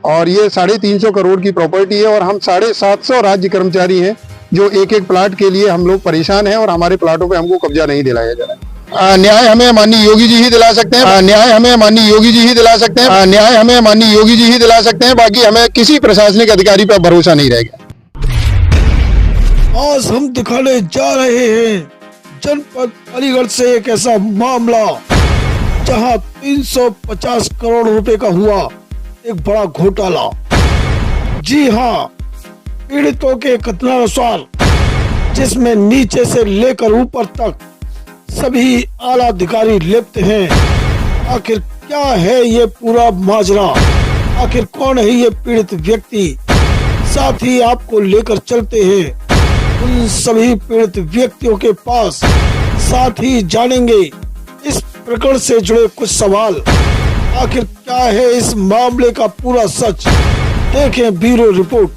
और ये 350 करोड़ की प्रॉपर्टी है और हम 750 राज्य कर्मचारी हैं जो एक एक प्लाट के लिए हम लोग परेशान हैं और हमारे प्लाटों पे हमको कब्जा नहीं दिलाया जा रहा है। न्याय हमें माननीय योगी जी ही दिला सकते हैं। न्याय हमें माननीय योगी जी ही दिला सकते हैं। न्याय हमें माननीय योगी जी ही दिला सकते हैं। बाकी हमें किसी प्रशासनिक अधिकारी पर भरोसा नहीं रहेगा। आज हम दिखाने जा रहे हैं जनपद अलीगढ़ से एक ऐसा मामला जहां 350 करोड़ रुपए का हुआ एक बड़ा घोटाला। जी हां, पीड़ितों के कथनानुसार जिसमें नीचे से लेकर ऊपर तक सभी आला अधिकारी लिप्त हैं। आखिर क्या है ये पूरा माजरा, आखिर कौन है ये पीड़ित व्यक्ति, साथ ही आपको लेकर चलते हैं उन सभी पीड़ित व्यक्तियों के पास, साथ ही जानेंगे इस प्रकरण से जुड़े कुछ सवाल। आखिर क्या है इस मामले का पूरा सच, देखें ब्यूरो रिपोर्ट।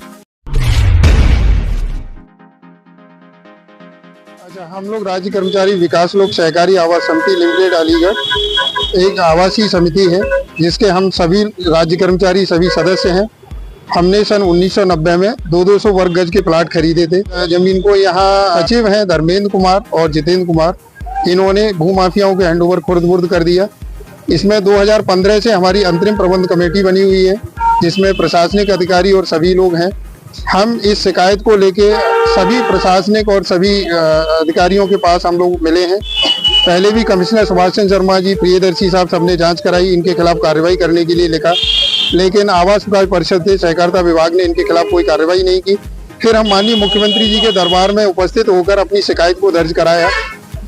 अच्छा, हम लोग राज्य कर्मचारी विकास लोक सहकारी आवास समिति लिमिटेड अलीगढ़ एक आवासीय समिति है जिसके हम सभी राज्य कर्मचारी सभी सदस्य हैं। हमने सन 1990 में 200 वर्ग गज के प्लाट खरीदे थे। जमीन को यहाँ सचिव हैं धर्मेंद्र कुमार और जितेंद्र कुमार, इन्होंने भूमाफियाओं के हैंडओवर खुर्द-बुर्द कर दिया। इसमें 2015 से हमारी अंतरिम प्रबंध कमेटी बनी हुई है जिसमें प्रशासनिक अधिकारी और सभी लोग हैं। हम इस शिकायत को लेके सभी प्रशासनिक और सभी अधिकारियों के पास हम लोग मिले हैं। पहले भी कमिश्नर सुभाष चंद्र शर्मा जी, प्रियदर्शी साहब सबने जांच कराई, इनके खिलाफ कार्रवाई करने के लिए लिखा, लेकिन आवास विभाग परिषद से सहकारिता विभाग ने इनके खिलाफ कोई कार्रवाई नहीं की। फिर हम माननीय मुख्यमंत्री जी के दरबार में उपस्थित होकर अपनी शिकायत को दर्ज कराया।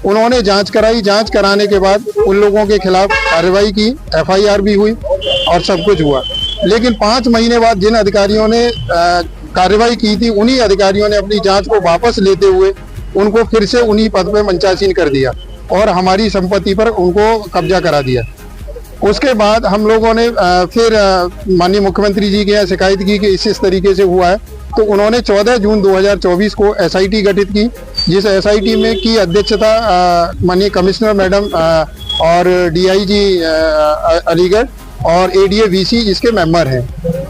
उन्होंने जांच कराई, जांच कराने के बाद उन लोगों के खिलाफ कार्रवाई की, FIR भी हुई और सब कुछ हुआ। लेकिन 5 महीने बाद जिन अधिकारियों ने कार्रवाई की थी, उन्हीं अधिकारियों ने अपनी जांच को वापस लेते हुए उनको फिर से उन्हीं पद पे मंचासीन कर दिया और हमारी संपत्ति पर उनको कब्जा करा दिया। उसके बाद हम लोगों ने फिर माननीय मुख्यमंत्री जी के यहाँ शिकायत की कि इस तरीके से हुआ है, तो उन्होंने 14 जून 2024 को SIT गठित की, जिस SIT में की अध्यक्षता माननीय कमिश्नर मैडम और DIG अलीगढ़ और ADA VC इसके मेंबर हैं,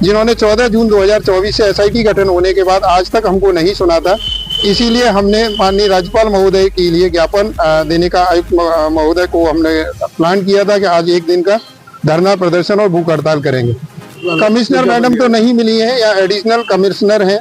जिन्होंने 14 जून 2024 से SIT गठन होने के बाद आज तक हमको नहीं सुना था। इसीलिए हमने माननीय राज्यपाल महोदय के लिए ज्ञापन देने का आयुक्त महोदय को हमने प्लान किया था कि आज एक दिन का धरना प्रदर्शन और भूख हड़ताल करेंगे। कमिश्नर मैडम तो नहीं मिली है, या एडिशनल कमिश्नर हैं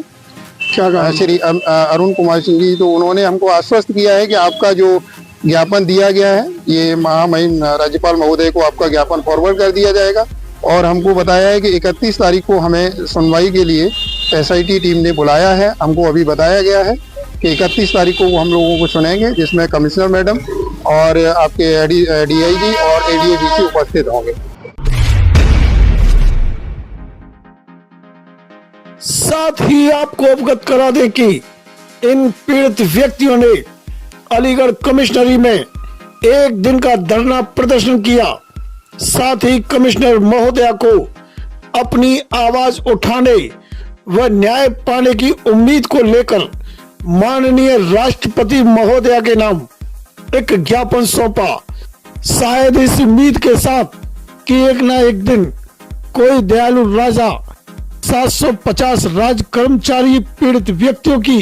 क्या श्री अरुण कुमार सिंह जी, तो उन्होंने हमको आश्वस्त किया है कि आपका जो ज्ञापन दिया गया है ये महामहिम राज्यपाल महोदय को आपका ज्ञापन फॉरवर्ड कर दिया जाएगा। और हमको बताया है कि 31 तारीख को हमें सुनवाई के लिए SIT टीम ने बुलाया है। हमको अभी बताया गया है कि 31 तारीख को वो हम लोगों को सुनेंगे, जिसमें कमिश्नर मैडम और आपके DIG और ADA VC उपस्थित होंगे। साथ ही आपको अवगत करा दें कि इन पीड़ित व्यक्तियों ने अलीगढ़ कमिश्नरी में एक दिन का धरना प्रदर्शन किया। साथ ही कमिश्नर महोदया को अपनी आवाज उठाने व न्याय पाने की उम्मीद को लेकर माननीय राष्ट्रपति महोदया के नाम एक ज्ञापन सौंपा, शायद इस उम्मीद के साथ कि एक ना एक दिन कोई दयालु राजा 750 राज्य कर्मचारी पीड़ित व्यक्तियों की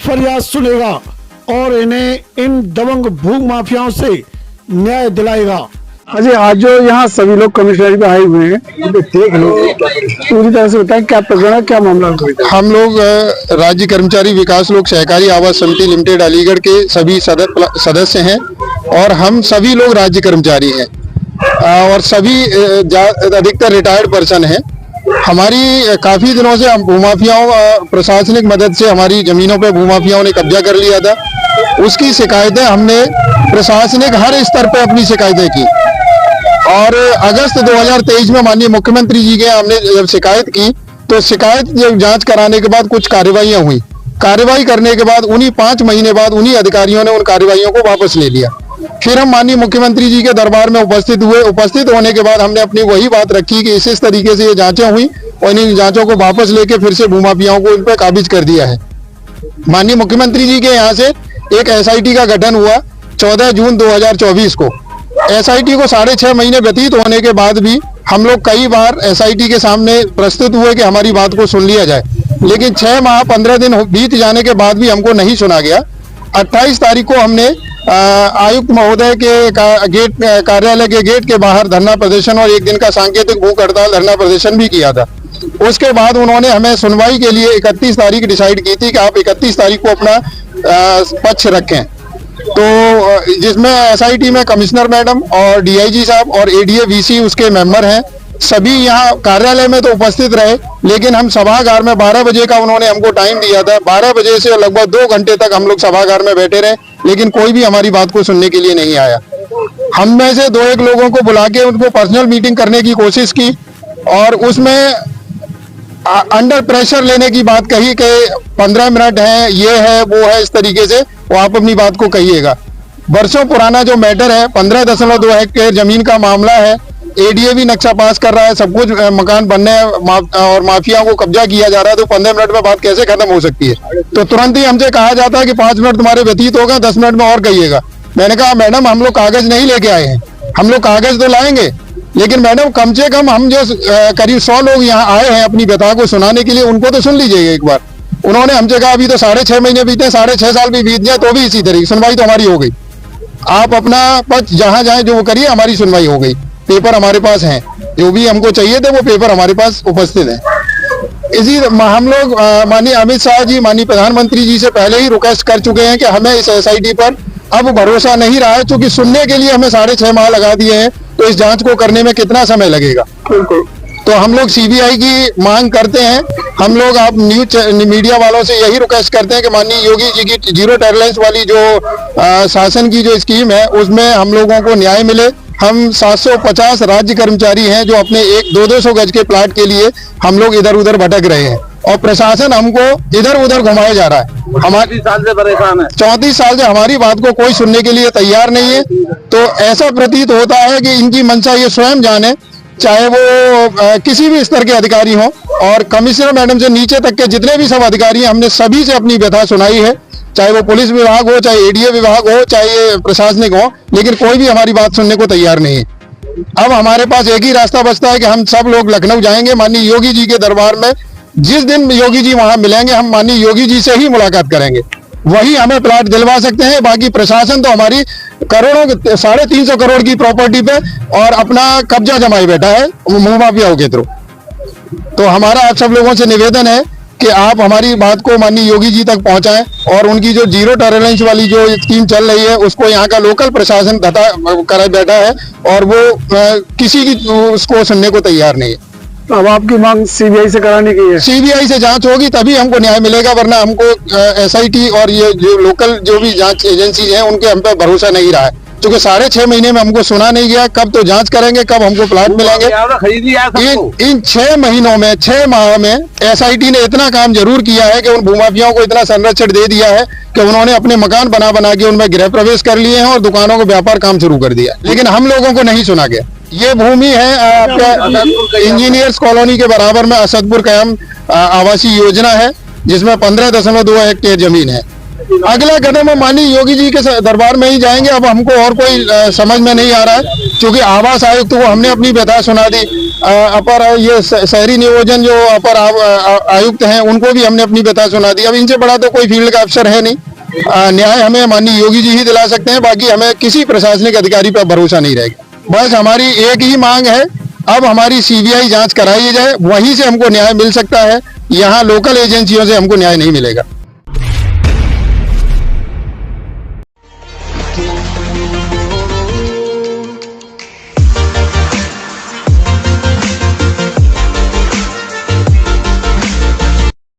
फरियाद सुनेगा और इन्हें इन दबंग भू माफियाओं से न्याय दिलाएगा। अजय, आज जो यहाँ सभी लोग कमिश्नरी पे आए हुए हैं, देख लो पूरी तरह से बताएं क्या प्रकरण है, क्या मामला है। हम लोग राज्य कर्मचारी विकास लोक सहकारी आवास समिति लिमिटेड अलीगढ़ के सभी सदस्य हैं और हम सभी लोग राज्य कर्मचारी हैं और सभी अधिकतर रिटायर्ड पर्सन हैं। हमारी काफी दिनों से भूमाफियाओं प्रशासनिक मदद से हमारी जमीनों पे भूमाफियाओं ने कब्जा कर लिया था। उसकी शिकायतें हमने प्रशासनिक हर स्तर पे अपनी शिकायतें की और अगस्त 2023 में माननीय मुख्यमंत्री जी के हमने जब शिकायत की तो शिकायत जब जांच कराने के बाद कुछ कार्रवाइयां हुई। कार्रवाई करने के बाद उन्हीं 5 महीने बाद उन्हीं अधिकारियों ने उन कार्रवाइयों को वापस ले लिया। फिर हम माननीय मुख्यमंत्री जी के दरबार में उपस्थित हुए। उपस्थित होने के बाद हमने अपनी वही बात रखी कि इस तरीके से ये जांचें हुई और इन जांचों को वापस लेके फिर से भूमाफियाओं को इन पर काबिज कर दिया है। माननीय मुख्यमंत्री जी के यहाँ से एक SIT का गठन हुआ 14 जून 2024 को। SIT को 6.5 महीने व्यतीत होने के बाद भी हम लोग कई बार एसआईटी के सामने प्रस्तुत हुए कि हमारी बात को सुन लिया जाए, लेकिन 6 माह 15 दिन बीत जाने के बाद भी हमको नहीं सुना गया। 28 तारीख को हमने आयुक्त महोदय के कार्यालय के गेट के बाहर धरना प्रदर्शन और 1 दिन का सांकेतिक भूख हड़ताल धरना प्रदर्शन भी किया था। उसके बाद उन्होंने हमें सुनवाई के लिए 31 तारीख डिसाइड की थी कि आप 31 तारीख को अपना पक्ष रखें। तो जिसमें एसआईटी में कमिश्नर मैडम और डीआईजी साहब और एडीए वीसी उसके मेंबर हैं, सभी यहाँ कार्यालय में तो उपस्थित रहे, लेकिन हम सभागार में 12 बजे का उन्होंने हमको टाइम दिया था। 12 बजे से लगभग 2 घंटे तक हम लोग सभागार में बैठे रहे, लेकिन कोई भी हमारी बात को सुनने के लिए नहीं आया। हम में से 2-1 लोगों को बुला के उनको पर्सनल मीटिंग करने की कोशिश की और उसमें अंडर प्रेशर लेने की बात कही कि 15 मिनट है, ये है, वो है, इस तरीके से वो आप अपनी बात को कहिएगा। वर्षों पुराना जो मैटर है, 15.2 हेक्टेयर जमीन का मामला है, एडीए भी नक्शा पास कर रहा है, सब कुछ मकान बनने और माफिया को कब्जा किया जा रहा है, तो 15 मिनट में बात कैसे खत्म हो सकती है? तो तुरंत ही हमसे कहा जाता है कि 5 मिनट तुम्हारे व्यतीत होगा, 10 मिनट में और कहिएगा। मैंने कहा मैडम हम लोग कागज नहीं लेके आए हैं, हम लोग कागज तो लाएंगे, लेकिन मैडम कम से कम हम जो करीब 100 लोग यहाँ आए हैं अपनी व्यथा को सुनाने के लिए, उनको तो सुन लीजिएगा एक बार। उन्होंने हमसे कहा अभी तो 6.5 महीने बीते, 6.5 साल भी बीत जाए तो भी इसी तरीके सुनवाई तो हमारी हो गई। आप अपना पक्ष जहां जाए जो वो करिए, हमारी सुनवाई हो गई, पेपर हमारे पास हैं, जो भी हमको चाहिए थे वो पेपर हमारे पास उपस्थित है। इसी हम लोग माननीय अमित शाह जी, माननीय प्रधानमंत्री जी से पहले ही रिक्वेस्ट कर चुके हैं कि हमें इस एसआईटी पर अब भरोसा नहीं रहा है, क्योंकि सुनने के लिए हमें 6.5 माह लगा दिए हैं, तो इस जांच को करने में कितना समय लगेगा। तो हम लोग सीबीआई की मांग करते हैं। हम लोग आप न्यूज मीडिया वालों से यही रिक्वेस्ट करते हैं कि माननीय योगी जी की जीरो टॉलरेंस वाली जो शासन की जो स्कीम है, उसमें हम लोगों को न्याय मिले। हम 750 राज्य कर्मचारी हैं जो अपने 200-200 गज के प्लाट के लिए हम लोग इधर उधर भटक रहे हैं और प्रशासन हमको इधर उधर घुमाया जा रहा है। हमारी 34 साल से परेशान है, 34 साल से हमारी बात को कोई सुनने के लिए तैयार नहीं है। तो ऐसा प्रतीत होता है कि इनकी मंशा ये स्वयं जाने, चाहे वो किसी भी स्तर के अधिकारी हों और कमिश्नर मैडम से नीचे तक के जितने भी सब अधिकारी हैं, हमने सभी से अपनी व्यथा सुनाई है, चाहे वो पुलिस विभाग हो, चाहे एडीए विभाग हो, चाहे प्रशासनिक हो, लेकिन कोई भी हमारी बात सुनने को तैयार नहीं है। अब हमारे पास एक ही रास्ता बचता है कि हम सब लोग लखनऊ जाएंगे माननीय योगी जी के दरबार में। जिस दिन योगी जी वहां मिलेंगे, हम माननीय योगी जी से ही मुलाकात करेंगे, वही हमें प्लाट दिलवा सकते हैं। बाकी प्रशासन तो हमारी करोड़ों 350 करोड़ की प्रॉपर्टी पे और अपना कब्जा जमाए बैठा है मुंह माफियाओं के थ्रू। तो हमारा आप सब लोगों से निवेदन है कि आप हमारी बात को माननीय योगी जी तक पहुंचाएं और उनकी जो जीरो टॉलरेंस वाली जो स्कीम चल रही है उसको यहाँ का लोकल प्रशासन कर बैठा है और वो किसी की उसको सुनने को तैयार नहीं है। अब आपकी मांग सीबीआई से कराने की है? सीबीआई से जांच होगी तभी हमको न्याय मिलेगा, वरना हमको एसआईटी और ये जो लोकल जो भी जांच एजेंसी हैं उनके हम पे भरोसा नहीं रहा है, क्योंकि 6.5 महीने में हमको सुना नहीं गया। कब तो जांच करेंगे, कब हमको प्लाट मिलेंगे। इन 6 महीनों में, 6 माह में एसआईटी ने इतना काम जरूर किया है कि उन भूमाफियाओं को इतना संरक्षण दे दिया है कि उन्होंने अपने मकान बना के उनमें गृह प्रवेश कर लिए हैं और दुकानों को व्यापार काम शुरू कर दिया, लेकिन हम लोगों को नहीं सुना गया। ये भूमि है आपका इंजीनियर्स कॉलोनी के बराबर में असदपुर कयाम आवासीय योजना है, जिसमें 15.2 हेक्टेयर जमीन है। अगला कदम हम माननीय योगी जी के दरबार में ही जाएंगे। अब हमको और कोई समझ में नहीं आ रहा है, क्योंकि आवास आयुक्त को हमने अपनी व्यथा सुना दी, अपर ये शहरी नियोजन जो अपर आयुक्त हैं उनको भी हमने अपनी व्यथा सुना दी। अब इनसे बड़ा तो कोई फील्ड का अफसर है नहीं। न्याय हमें माननीय योगी जी ही दिला सकते हैं, बाकी हमें किसी प्रशासनिक अधिकारी पर भरोसा नहीं रहेगा। बस हमारी एक ही मांग है, अब हमारी सीबीआई जांच कराई जाए, वहीं से हमको न्याय मिल सकता है। यहाँ लोकल एजेंसियों से हमको न्याय नहीं मिलेगा।